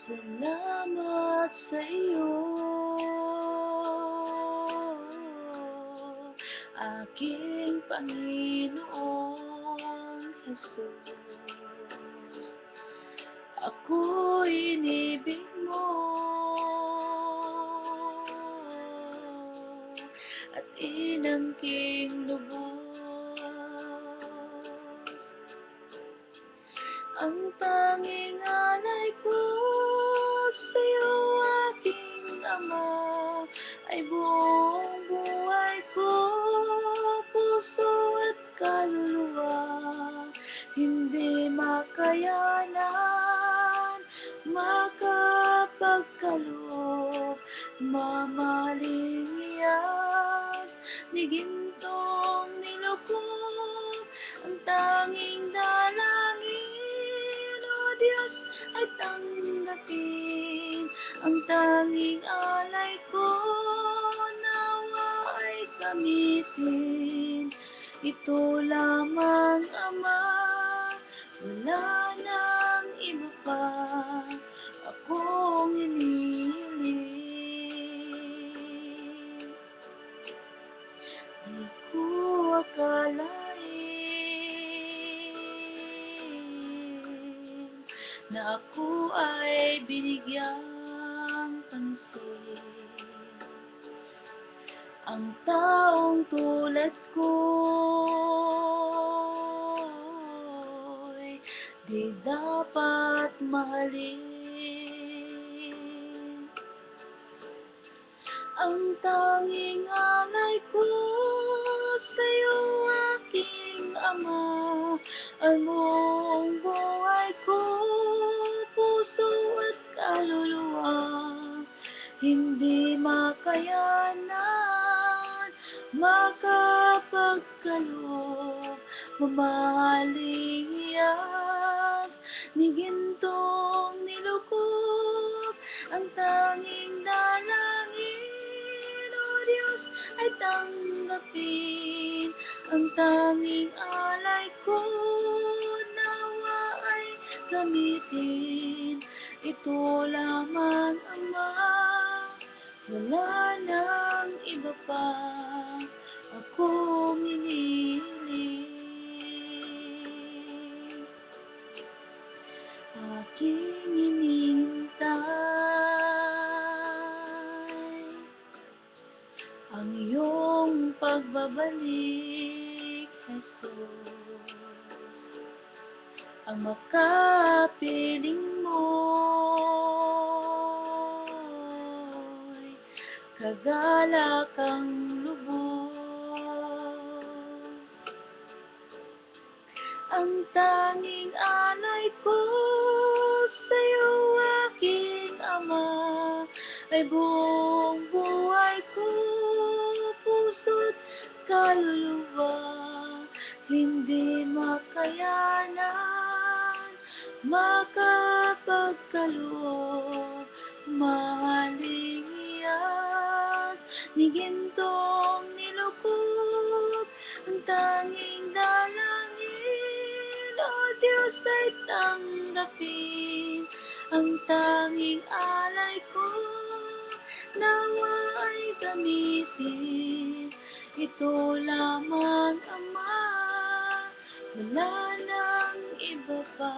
Salamat sa iyo, aking Panginoong Hesus. Ako'y inibig mo at inangking lubos. Ang tanging alay ko sa'yo, aking Ama, ay buong buhay ko, puso at kaluluwa. Hindi makayanan, makapagkaloob, mamaling iyas, ni gintong nilukob. Ang tanging dalangin, O Diyos, ay tanggapin. Ang tanging alay ko, nawa ay gamitin. Ito lamang, Ama, wala nang iba pa akong hinihiling. Di ko akalain na ako ay binigyang pansin. Ang taong tulad ko'y di dapat mahalin. Ang tanging alay ko sa'yo, aking Ama, ay buong buhay ko, puso at kaluluwa. Hindi makayanan, makapagkaloob, mamahaling iyas, ni gintong nilukob. Ang tanging dalangin, O Diyos, ay tanggapin. Ang tanging alay ko, nawa ay gamitin. Ito lamang, Ama, wala nang iba pa akong hinihiling. Aking hinihintay ang iyong pagbabalik, Jesus. Ang makapiling mo'y kagalakang lubos. Ang tanging alay ko sa'yo, aking Ama, ay buong buhay ko, puso't kaluluwa. Hindi makayanan, makapagkaloob, mahaling iyas, ni gintong nilukob. Ang tanging dalangin, O Diyos, ay tanggapin. Ang tanging alay ko, nawa ay gamitin. Ito lamang, Ama, wala nang iba pa